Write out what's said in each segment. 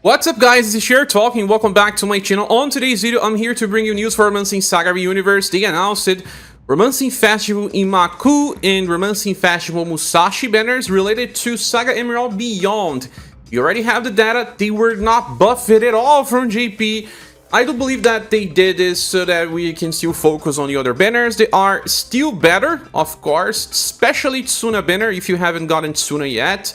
What's up guys, this is Scher talking, welcome back to my channel. On today's video, I'm here to bring you news for ReUniverSe SaGa ReUniverSe. They announced ReUniverSe Festival Imakoo and ReUniverSe Festival Musashi banners related to SaGa Emerald Beyond. You already have the data, they were not buffed at all from JP. I do believe that they did this so that we can still focus on the other banners. They are still better, of course, especially Tsuna banner if you haven't gotten Tsuna yet,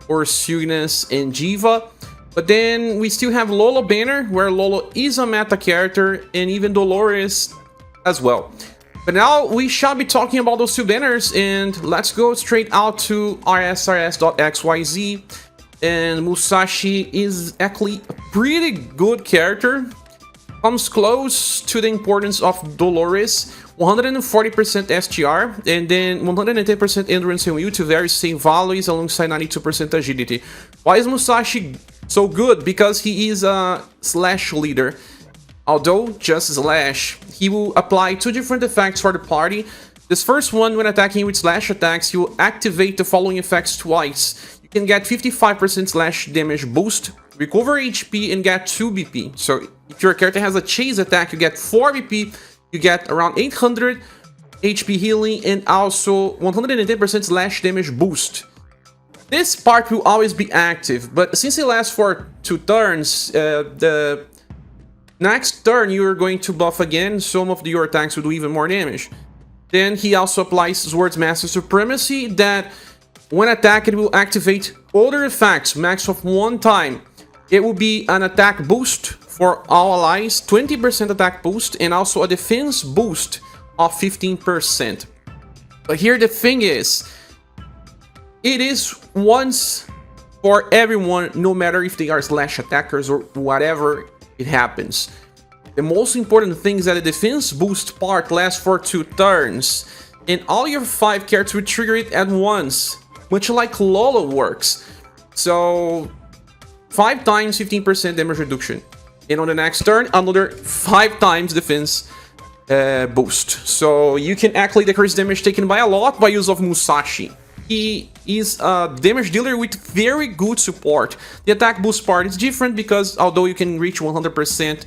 or Cygnus and Jiva. But then we still have Lolo banner, where Lolo is a meta character, and even Dolores as well. But now we shall be talking about those two banners, and let's go straight out to rsrs.xyz. And Musashi is actually a pretty good character. Comes close to the importance of Dolores. 140% STR, and then 110% endurance and will to very same values alongside 92% agility. Why is Musashi so good? Because he is a slash leader. Although just slash, he will apply two different effects for the party. This first one, when attacking with slash attacks, he will activate the following effects twice. You can get 55% slash damage boost, recover HP, and get 2 BP. So if your character has a chase attack, you get 4 BP, you get around 800 HP healing, and also 110% slash damage boost. This part will always be active, but since it lasts for 2 turns, the next turn you're going to buff again, some of your attacks will do even more damage. Then he also applies Sword's Master Supremacy, that when attacked it will activate other effects, max of 1 time. It will be an attack boost for all allies, 20% attack boost, and also a defense boost of 15%. But here the thing is, it is once for everyone, no matter if they are slash attackers or whatever it happens. The most important thing is that the defense boost part lasts for 2 turns, and all your 5 characters will trigger it at once, much like Lolo works. So 5 times 15% damage reduction, and on the next turn another 5 times defense boost. So you can actually decrease damage taken by a lot by use of Musashi. He is a damage dealer with very good support. The attack boost part is different because although you can reach 100%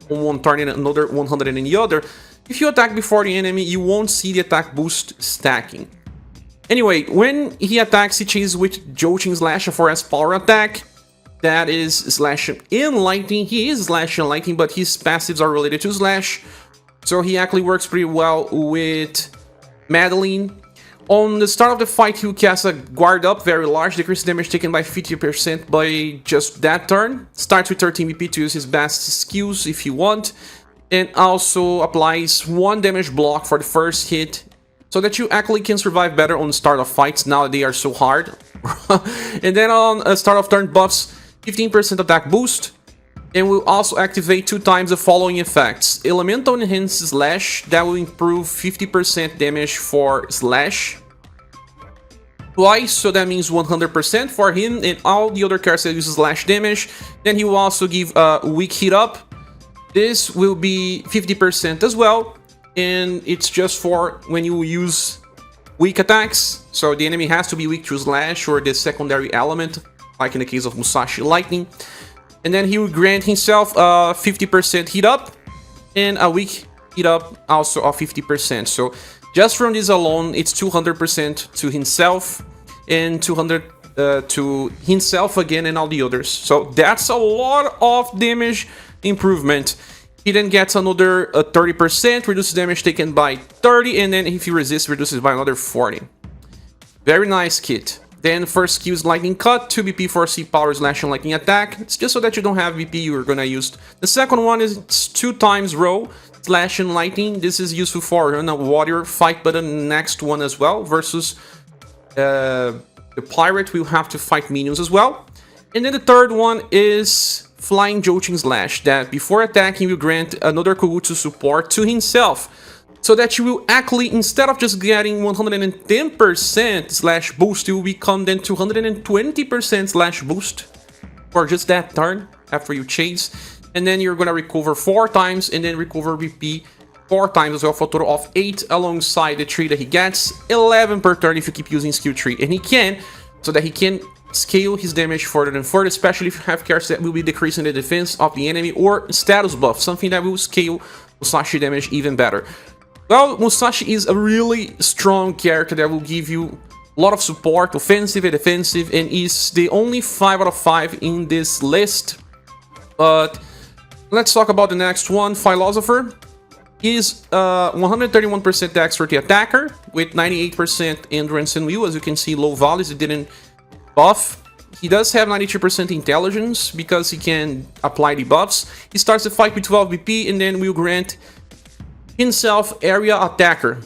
on one turn and another 100 in the other, if you attack before the enemy you won't see the attack boost stacking. Anyway, when he attacks, he chases with Jolting Slash, a 4S power attack. That is Slash and Lightning. He is Slash and Lightning, but his passives are related to Slash. So he actually works pretty well with Madeline. On the start of the fight, he will cast a Guard Up, very large, decrease damage taken by 50% by just that turn. Starts with 13 BP to use his best skills if you want. And also applies 1 damage block for the first hit, so that you actually can survive better on the start of fights now that they are so hard. And then on a start of turn buffs, 15% attack boost, and will also activate 2 times the following effects. Elemental Enhance Slash, that will improve 50% damage for Slash. Twice, so that means 100% for him and all the other characters that use Slash damage. Then he will also give a Weak Hit Up. This will be 50% as well, and it's just for when you use weak attacks. So the enemy has to be weak to Slash or the secondary element, like in the case of Musashi Lightning. And then he will grant himself a 50% hit up and a weak hit up also of 50%. So just from this alone, it's 200% to himself and 200 to himself again and all the others. So that's a lot of damage improvement. He then gets another 30%, reduces damage taken by 30, and then if he resists, reduces by another 40. Very nice kit. Then first skill is Lightning Cut, 2 BP for C power slash and lightning attack. It's just so that you don't have BP you're gonna use. The second one is 2 times row, slash and lightning. This is useful for run a warrior fight, but the next one as well, versus the pirate will have to fight minions as well. And then the third one is Flying Jolting Slash, that before attacking will grant another Kogutsu support to himself. So that you will actually, instead of just getting 110% slash boost, you will become then 220% slash boost for just that turn after you chase. And then you're gonna recover 4 times and then recover BP 4 times as well, for a total of 8 alongside the tree that he gets. 11 per turn if you keep using skill tree. And he can, so that he can scale his damage further and further, especially if you have characters that will be decreasing the defense of the enemy, or status buff, something that will scale Musashi damage even better. Well, Musashi is a really strong character that will give you a lot of support, offensive and defensive, and is the only 5 out of 5 in this list. But let's talk about the next one. Philosopher is 131% dexterity attacker with 98% endurance and will. As you can see, low volleys, it didn't buff. He does have 92% intelligence because he can apply the buffs. He starts the fight with 12 BP and then will grant himself area attacker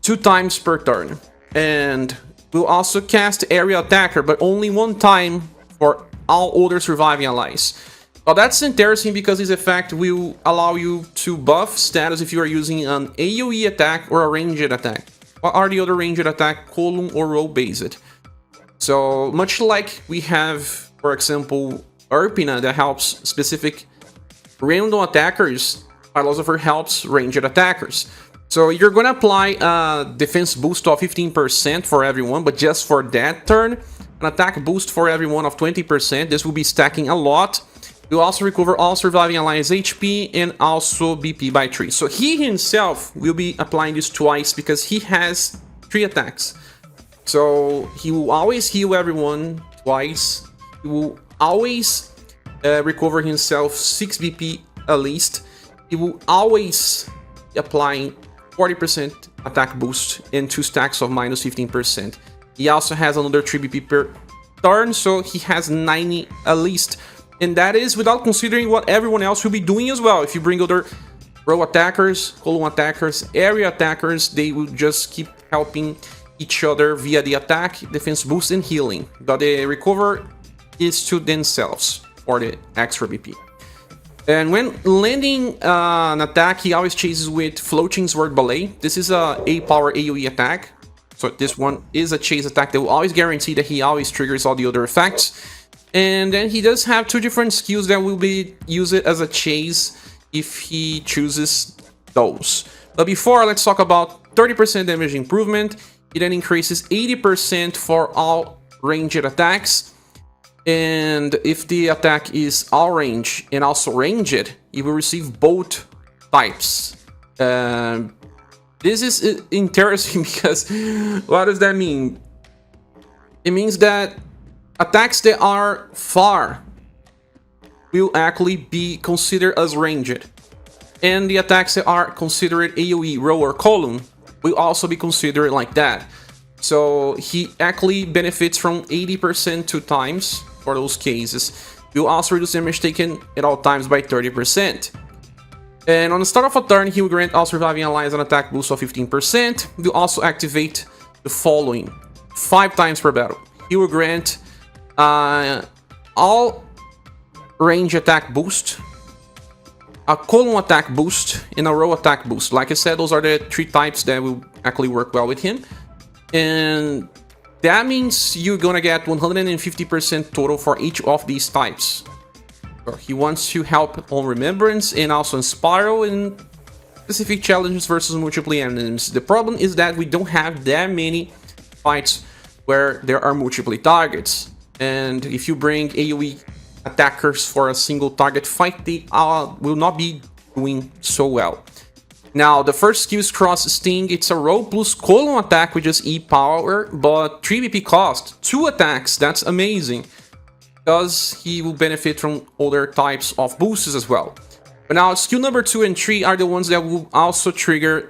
2 times per turn. And will also cast area attacker, but only 1 time for all other surviving allies. Well, that's interesting because this effect will allow you to buff status if you are using an AoE attack or a ranged attack. What are the other ranged attack? Column or row based. So much like we have, for example, Erpina that helps specific random attackers, Philosopher helps ranged attackers. So you're going to apply a defense boost of 15% for everyone, but just for that turn. An attack boost for everyone of 20%. This will be stacking a lot. You'll also recover all surviving allies HP and also BP by 3. So he himself will be applying this twice because he has 3 attacks. So he will always heal everyone twice. He will always recover himself 6 BP at least. He will always applying 40% attack boost and 2 stacks of minus 15%. He also has another 3 BP per turn, so he has 90 at least. And that is without considering what everyone else will be doing as well. If you bring other row attackers, column attackers, area attackers, they will just keep helping each other via the attack, defense boost, and healing. But the recover is to themselves for the extra BP. And when landing an attack, he always chases with Floating Sword Ballet. This is a A-power AoE attack. So this one is a chase attack that will always guarantee that he always triggers all the other effects. And then he does have 2 different skills that will be used as a chase if he chooses those. But before, let's talk about 30% damage improvement. It then increases 80% for all ranged attacks. And if the attack is all range and also ranged, you will receive both types. This is interesting because what does that mean? It means that attacks that are far will actually be considered as ranged. And the attacks that are considered AoE, row, or column will also be considered like that. So he actually benefits from 80% 2 times for those cases. Will also reduce damage taken at all times by 30%. And on the start of a turn, he will grant all surviving allies an attack boost of 15%. Will also activate the following 5 times per battle. He will grant all range attack boost, a column attack boost, and a row attack boost. Like I said, those are the 3 types that will actually work well with him. And that means you're gonna get 150% total for each of these types. So he wants to help on Remembrance and also in Spiral and specific challenges versus multiple enemies. The problem is that we don't have that many fights where there are multiple targets. And if you bring AoE attackers for a single target fight, they will not be doing so well. Now, the first skill is Cross Sting. It's a row plus column attack with just E power, but 3 BP cost. 2 attacks, that's amazing. Because he will benefit from other types of boosts as well. But now, skill number 2 and 3 are the ones that will also trigger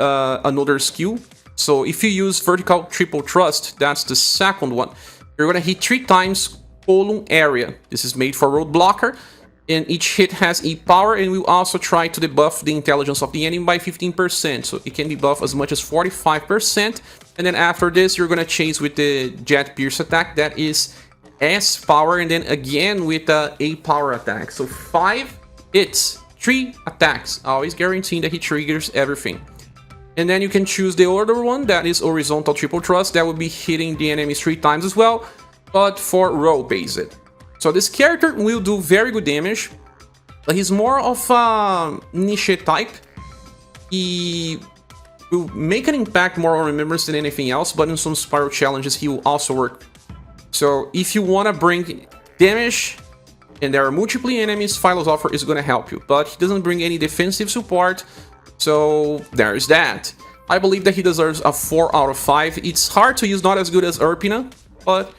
another skill. So if you use Vertical Triple Thrust, that's the second one. You're gonna hit 3 times column area. This is made for road blocker. And each hit has E power, and we'll also try to debuff the intelligence of the enemy by 15%. So it can debuff as much as 45%. And then after this, you're gonna chase with the Jet Pierce attack. That is S power, and then again with the A power attack. So 5 hits, 3 attacks, always guaranteeing that he triggers everything. And then you can choose the other one, that is Horizontal Triple Thrust. That will be hitting the enemies 3 times as well, but for row based. So this character will do very good damage, but he's more of a niche type. He will make an impact more on Remembrance than anything else, but in some Spiral challenges he will also work So if you want to bring damage and there are multiple enemies, Philosopher is going to help you. But he doesn't bring any defensive support, so there's that. I believe that he deserves a 4 out of 5. It's hard to use, not as good as Erpina, but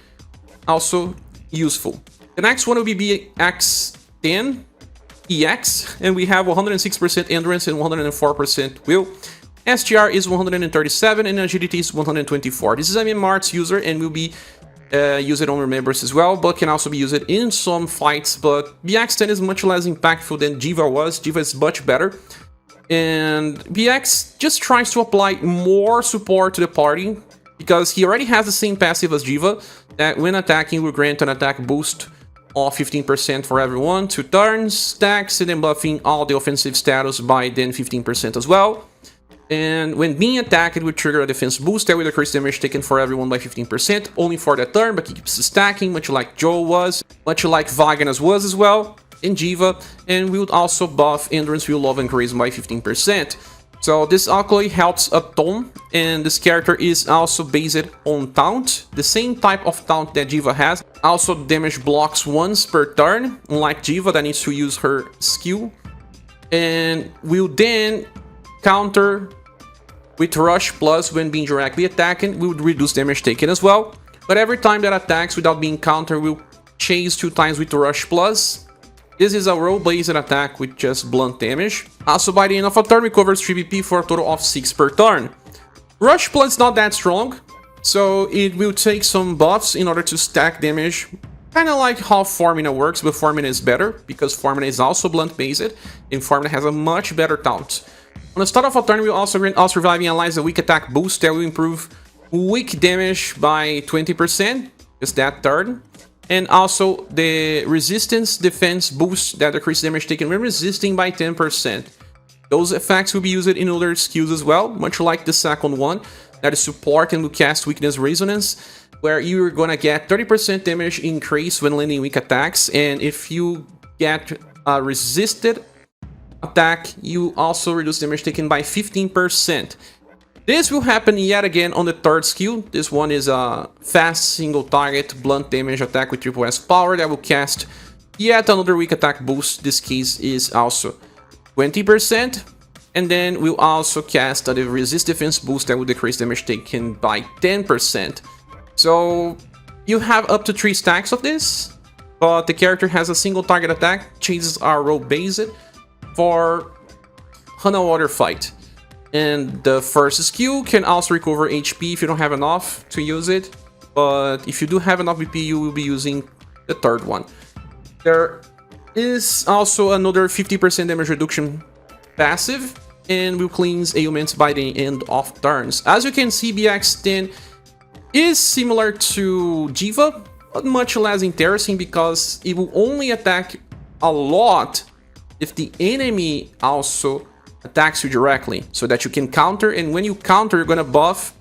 also useful. The next one will be BX10 EX, and we have 106% endurance and 104% will. SGR is 137 and agility is 124. This is a Mart's user and will be used on members as well, but can also be used in some fights. But BX10 is much less impactful than Diva was. Diva is much better. And BX just tries to apply more support to the party because he already has the same passive as Diva, that when attacking will grant an attack boost of 15% for everyone, 2 turns, stacks, and then buffing all the offensive status by then 15% as well. And when being attacked, it will trigger a defense boost that will decrease damage taken for everyone by 15%, only for that turn, but keeps stacking, much like Joe was, much like Wagner's was as well, in Diva, and will also buff Endurance, Will, Love, and Charisma by 15%. So this actually helps a ton, and this character is also based on Taunt, the same type of Taunt that Diva has. Also damage blocks once per turn, unlike Diva that needs to use her skill, and will then counter with Rush Plus when being directly attacking, will reduce damage taken as well. But every time that attacks without being countered, will chase 2 times with Rush Plus. This is a roll-based attack with just blunt damage. Also, by the end of a turn, recovers 3 BP for a total of 6 per turn. Rush Plus is not that strong, so it will take some buffs in order to stack damage. Kind of like how Formina works, but Formina is better, because Formina is also blunt-based, and Formina has a much better taunt. On the start of a turn, we will also grant all surviving allies a weak attack boost that will improve weak damage by 20%, just that turn. And also the resistance defense boost that decreases damage taken when resisting by 10%. Those effects will be used in other skills as well, much like the second one, that is support and will cast weakness resonance, where you're gonna get 30% damage increase when landing weak attacks, and if you get a resisted attack, you also reduce damage taken by 15%. This will happen yet again on the third skill. This one is a fast single target blunt damage attack with triple S power that will cast yet another weak attack boost. This case is also 20%. And then we'll also cast a resist defense boost that will decrease damage taken by 10%. So you have up to 3 stacks of this, but the character has a single target attack. Chases are roll based for Hana Water Fight. And the first skill can also recover HP if you don't have enough to use it. But if you do have enough BP, you will be using the third one. There is also another 50% damage reduction passive, and will cleanse ailments by the end of turns. As you can see, BX10 is similar to Diva, but much less interesting because it will only attack a lot if the enemy also attacks you directly, so that you can counter, and when you counter, you're gonna buff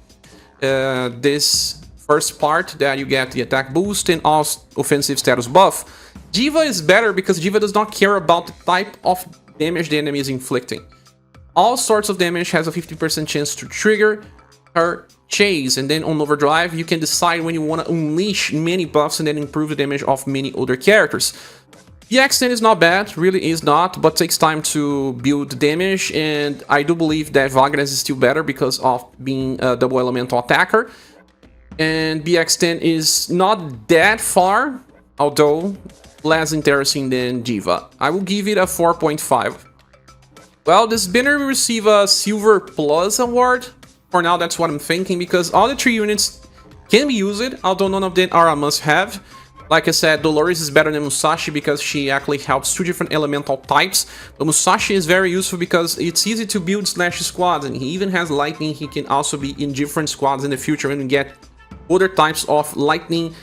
this first part that you get the attack boost and also offensive status buff. Diva is better because Diva does not care about the type of damage the enemy is inflicting. All sorts of damage has a 50% chance to trigger her chase, and then on overdrive you can decide when you want to unleash many buffs and then improve the damage of many other characters. The extent is not bad, really is not, but takes time to build damage, and I do believe that Wagner is still better because of being a double elemental attacker. And BX10 is not that far, although less interesting than Diva. I will give it a 4.5. Well, this banner will receive a Silver Plus award. For now, that's what I'm thinking, because all the 3 units can be used, although none of them are a must-have. Like I said, Dolores is better than Musashi because she actually helps 2 different elemental types. But Musashi is very useful because it's easy to build slash squads, and he even has lightning. He can also be in different squads in the future and get other types of lightning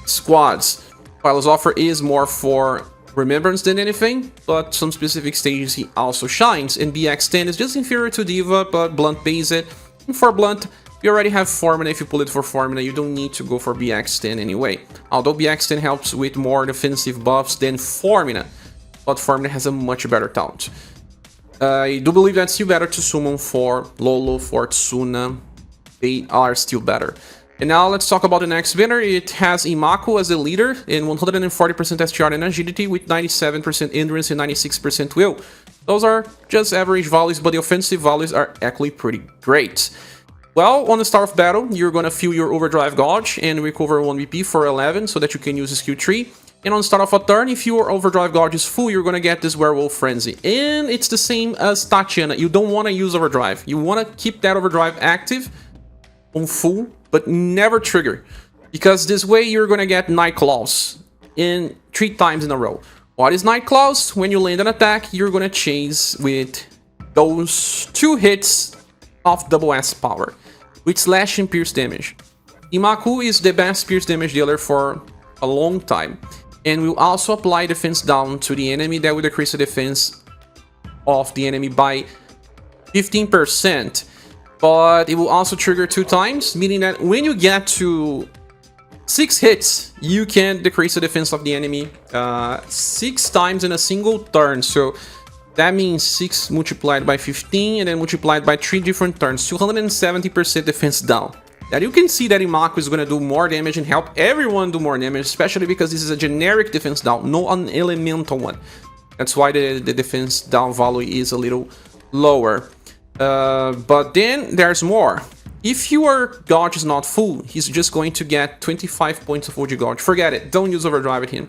squads. Philosopher is more for remembrance than anything, but some specific stages he also shines. And BX10 is just inferior to Diva, but blunt based. And for blunt, you already have Formina. If you pull it for Formina, you don't need to go for BX10 anyway. Although BX10 helps with more defensive buffs than Formina, but Formina has a much better taunt. I do believe that's still better to summon for Lolo, for Tsuna. They are still better. And now let's talk about the next banner. It has Imakoo as the leader in 140% STR and agility with 97% endurance and 96% will. Those are just average values, but the offensive values are actually pretty great. Well, on the start of battle, you're gonna fill your overdrive gauge and recover 1 BP for 11 so that you can use the skill tree. And on the start of a turn, if your overdrive gauge is full, you're gonna get this werewolf frenzy. And it's the same as Tatiana. You don't wanna use overdrive. You wanna keep that overdrive active on full, but never trigger, because this way you're gonna get Night Claws in 3 times in a row. What is Night Claws? When you land an attack, you're gonna chase with those 2 hits of double S power with slash and pierce damage. Imakoo is the best pierce damage dealer for a long time, and will also apply defense down to the enemy. That will decrease the defense of the enemy by 15%. But it will also trigger 2 times, meaning that when you get to 6 hits, you can decrease the defense of the enemy 6 times in a single turn. So that means 6 multiplied by 15 and then multiplied by 3 different turns, 270% defense down. Now you can see that Imakoo is going to do more damage and help everyone do more damage, especially because this is a generic defense down, not an elemental one. That's why the defense down value is a little lower. But then there's more. If your gauge is not full, he's just going to get 25 points of OG gauge. Forget it, don't use overdrive at him.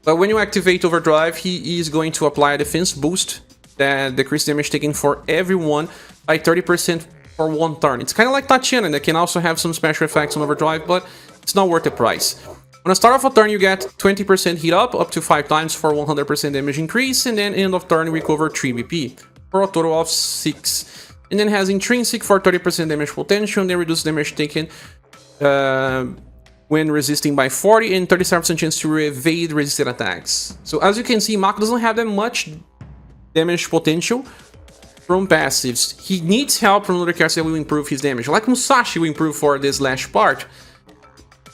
But when you activate overdrive, he is going to apply a defense boost that decreases damage taken for everyone by 30% for 1 turn. It's kind of like Tatiana, that can also have some special effects on overdrive, but it's not worth the price. On the start of a turn, you get 20% heat up to 5 times for 100% damage increase, and then end of turn, recover 3 BP for a total of 6. And then has intrinsic for 30% damage potential, and then reduce damage taken when resisting by 40 and 37% chance to evade resisted attacks. So as you can see, Imakoo doesn't have that much damage potential from passives. He needs help from other characters that will improve his damage, like Musashi will improve for this last part.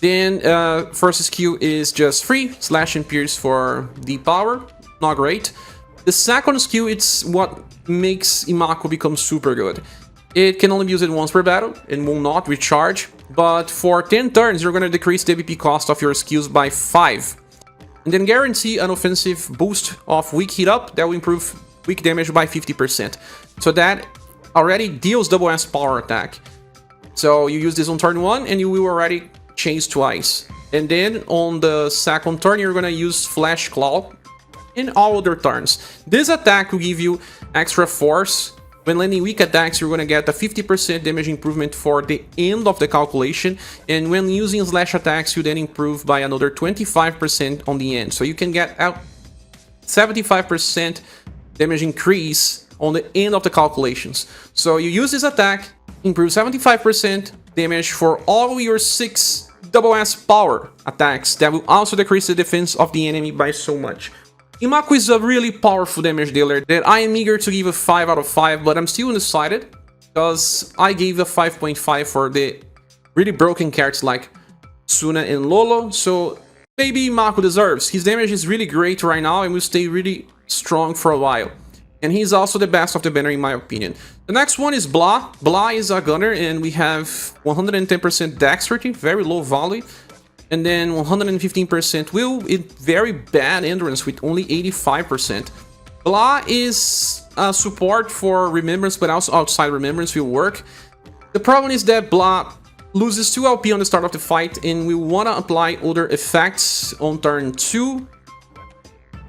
Then first skill is just free, slash and pierce for the power, not great. The second skill, it's what makes Imakoo become super good. It can only be used once per battle and will not recharge, but for 10 turns you're going to decrease the BP cost of your skills by 5. And then guarantee an offensive boost of weak heat up that will improve weak damage by 50%. So that already deals double S power attack. So you use this on turn 1 and you will already chase twice. And then on the second turn you're going to use Flash Claw in all other turns. This attack will give you extra force. When landing weak attacks, you're going to get a 50% damage improvement for the end of the calculation, and when using slash attacks, you then improve by another 25% on the end. So you can get a 75% damage increase on the end of the calculations. So you use this attack, improve 75% damage for all your 6 double S power attacks. That will also decrease the defense of the enemy by so much. Imakoo is a really powerful damage dealer that I am eager to give a 5 out of 5, but I'm still undecided because I gave a 5.5 for the really broken characters like Suna and Lolo, so maybe Imakoo deserves. His damage is really great right now and will stay really strong for a while. And he's also the best of the banner in my opinion. The next one is Blah. Blah is a gunner and we have 110% dexterity, very low volley. And then 115% will, very bad endurance with only 85%. Blah is a support for Remembrance, but also outside Remembrance will work. The problem is that Blah loses 2 LP on the start of the fight, and we want to apply other effects on turn 2,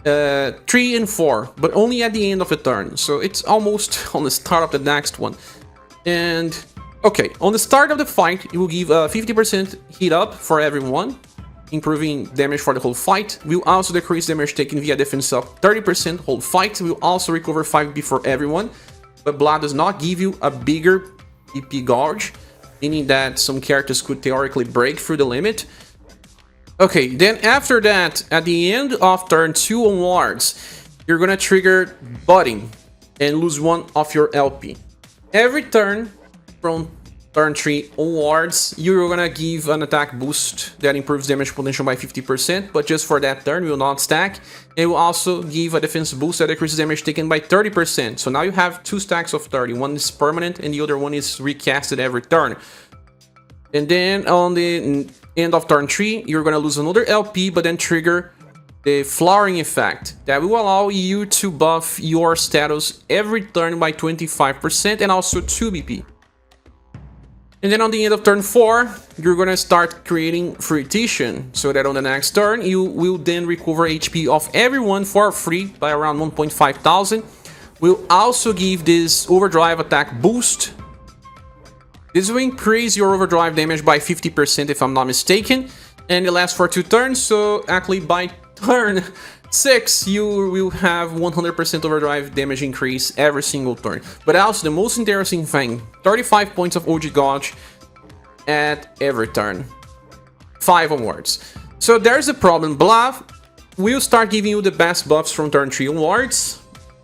3 and 4, but only at the end of the turn. So it's almost on the start of the next one. And okay, on the start of the fight, it will give a 50% heat up for everyone, improving damage for the whole fight. We'll also decrease damage taken via defense up 30% whole fight. We'll also recover 5 BP for everyone, but Blah does not give you a bigger BP gauge, meaning that some characters could theoretically break through the limit. Okay, then after that, at the end of turn 2 onwards, you're gonna trigger Budding and lose 1 of your LP. Every turn from turn 3 onwards, you're gonna give an attack boost that improves damage potential by 50%, but just for that turn, will not stack. It will also give a defense boost that decreases damage taken by 30%. So now you have 2 stacks of 30. One is permanent and the other one is recasted every turn. And then on the end of turn 3, you're gonna lose another LP, but then trigger the flowering effect that will allow you to buff your status every turn by 25% and also 2 BP. And then on the end of turn 4, you're gonna start creating fruition, so that on the next turn, you will then recover HP of everyone for free by around 1.5 thousand. Will also give this overdrive attack boost. This will increase your overdrive damage by 50% if I'm not mistaken, and it lasts for 2 turns, so actually by turn 6, you will have 100% overdrive damage increase every single turn. But also, the most interesting thing, 35 points of OG Gauge at every turn. 5 onwards. So there's a problem. Blah will start giving you the best buffs from turn 3 onwards.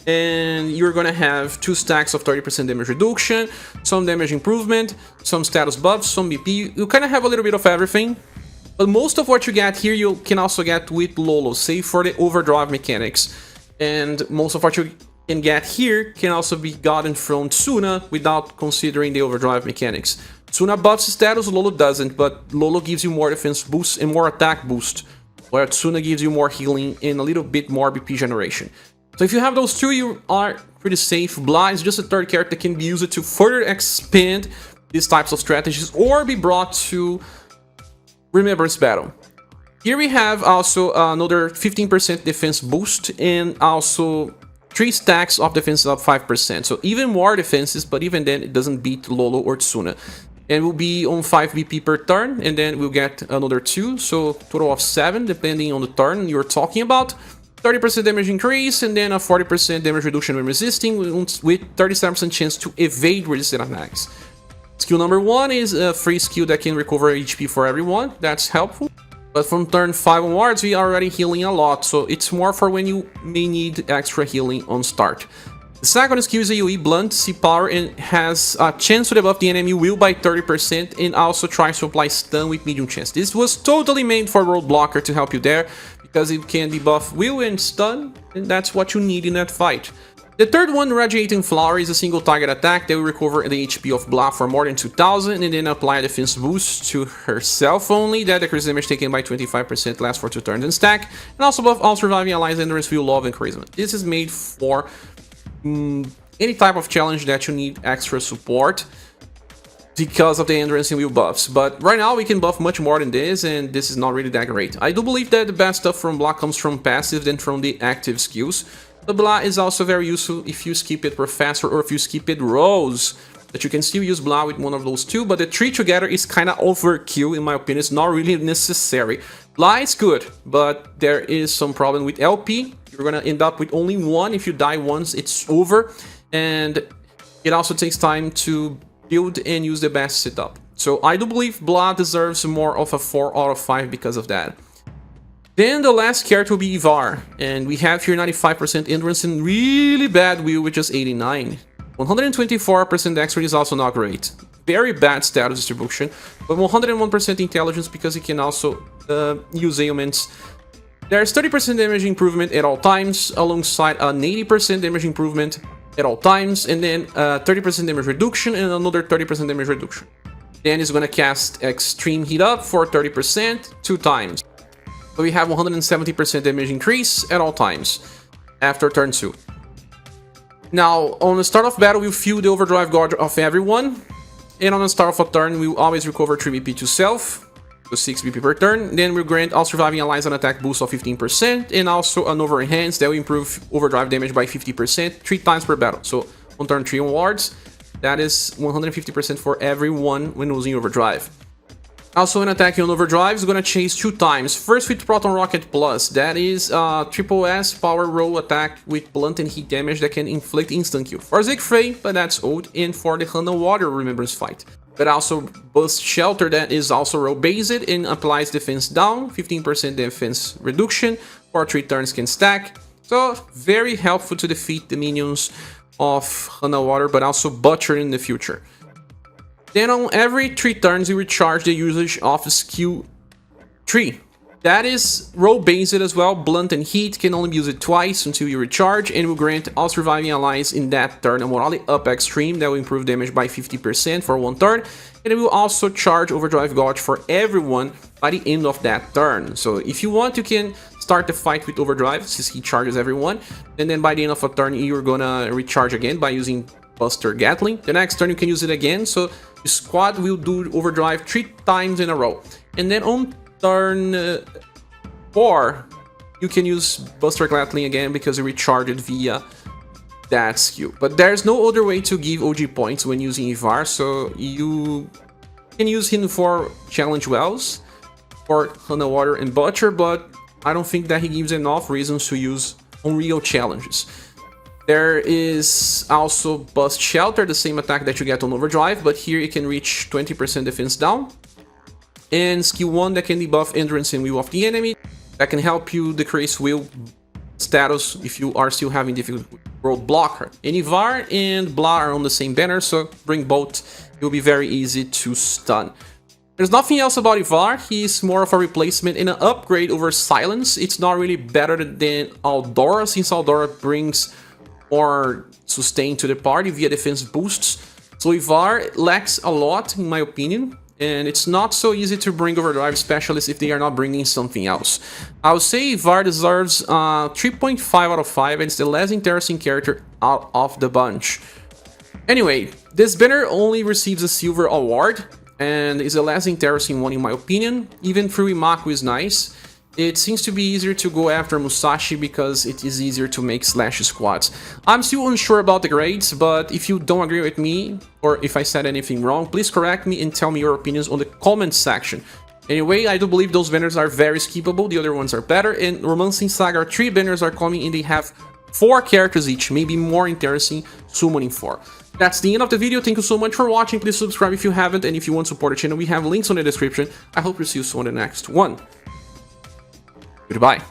And you're gonna have 2 stacks of 30% damage reduction, some damage improvement, some status buffs, some BP. You kind of have a little bit of everything. But most of what you get here, you can also get with Lolo, save for the overdrive mechanics. And most of what you can get here can also be gotten from Tsuna without considering the overdrive mechanics. Tsuna buffs status, Lolo doesn't, but Lolo gives you more defense boost and more attack boost, where Tsuna gives you more healing and a little bit more BP generation. So if you have those two, you are pretty safe. Blah is just a third character that can be used to further expand these types of strategies or be brought to ReUniverSe battle. Here we have also another 15% defense boost and also 3 stacks of defense up 5%. So even more defenses, but even then it doesn't beat Lolo or Tsuna. And will be on 5 BP per turn, and then we'll get another 2, so total of 7 depending on the turn you're talking about. 30% damage increase, and then a 40% damage reduction when resisting, with 37% chance to evade resistant attacks. Skill number 1 is a free skill that can recover HP for everyone. That's helpful. But from turn 5 onwards, we are already healing a lot, so it's more for when you may need extra healing on start. The second skill is AoE Blunt, C power, and has a chance to debuff the enemy will by 30%, and also tries to apply stun with medium chance. This was totally made for Roadblocker to help you there, because it can debuff will and stun, and that's what you need in that fight. The third one, Radiating Flower, is a single target attack that will recover the HP of Blah for more than 2000 and then apply a defense boost to herself only. That decreases damage taken by 25%, lasts for 2 turns and stack, and also buff all surviving allies, endurance, fuel, love, and charisma. This is made for any type of challenge that you need extra support because of the endurance and wheel buffs. But right now we can buff much more than this, and this is not really that great. I do believe that the best stuff from Blah comes from passive than from the active skills. The Blah is also very useful if you skip it Professor or if you skip it Rose, that you can still use Blah with one of those two, but the 3 together is kind of overkill in my opinion. It's not really necessary. Blah is good, but there is some problem with LP. You're gonna end up with only 1. If you die once, it's over, and it also takes time to build and use the best setup. So I do believe Blah deserves more of a 4 out of 5 because of that. Then the last character will be Ivar, and we have here 95% endurance and really bad will with just 89. 124% dexterity is also not great. Very bad status distribution, but 101% intelligence because he can also use ailments. There's 30% damage improvement at all times, alongside an 80% damage improvement at all times, and then 30% damage reduction and another 30% damage reduction. Then he's gonna cast Extreme Heat Up for 30% 2 times. So we have 170% damage increase at all times after turn 2. Now, on the start of battle, we'll feel the overdrive guard of everyone. And on the start of a turn, we'll always recover 3 BP to self, so 6 BP per turn. Then we'll grant all surviving allies an attack boost of 15%, and also an Overenhance that will improve overdrive damage by 50%, 3 times per battle. So on turn 3 onwards, that is 150% for everyone when using overdrive. Also, when attacking on overdrive, is gonna chase 2 times. First with Proton Rocket Plus, that is triple S power roll attack with blunt and heat damage that can inflict instant kill. For Siegfried, but that's old, and for the Hana Water Remembrance fight. But also Bust Shelter, that is also roll based and applies defense down, 15% defense reduction, for 3 turns can stack. So very helpful to defeat the minions of Hana Water, but also Butcher in the future. Then on every 3 turns, you recharge the usage of skill 3. That is roll-based as well. Blunt and Heat can only use it twice until you recharge, and will grant all surviving allies in that turn a morale up extreme that will improve damage by 50% for 1 turn, and it will also charge Overdrive Gauge for everyone by the end of that turn. So if you want, you can start the fight with Overdrive since he charges everyone, and then by the end of a turn you're gonna recharge again by using Buster Gatling. The next turn you can use it again, so the squad will do Overdrive 3 times in a row. And then on turn 4, you can use Buster Gatling again because you recharge it via that skill. But there's no other way to give OG points when using Ivar, so you can use him for challenge wells, for Hana Water and Butcher, but I don't think that he gives enough reasons to use on real challenges. There is also Bust Shelter, the same attack that you get on Overdrive, but here you can reach 20% defense down. And skill 1 that can debuff endurance and will of the enemy, that can help you decrease will status if you are still having difficulty with World Blocker. And Ivar and Blah are on the same banner, so bring both, it will be very easy to stun. There's nothing else about Ivar, he's more of a replacement and an upgrade over Silence. It's not really better than Aldora, since Aldora brings more sustain to the party via defense boosts. So Ivar lacks a lot in my opinion, and it's not so easy to bring Overdrive specialists if they are not bringing something else. I would say Ivar deserves 3.5 out of 5, and it's the less interesting character out of the bunch. Anyway, this banner only receives a silver award, and is the less interesting one in my opinion. Even through Imakoo is nice. It seems to be easier to go after Musashi because it is easier to make slash squads. I'm still unsure about the grades, but if you don't agree with me, or if I said anything wrong, please correct me and tell me your opinions on the comments section. Anyway, I do believe those banners are very skippable, the other ones are better, and Romancing Saga 3 banners are coming and they have 4 characters each, maybe more interesting summoning 4. That's the end of the video, thank you so much for watching, please subscribe if you haven't, and if you want to support the channel, we have links on the description. I hope to see you soon in the next one. Goodbye.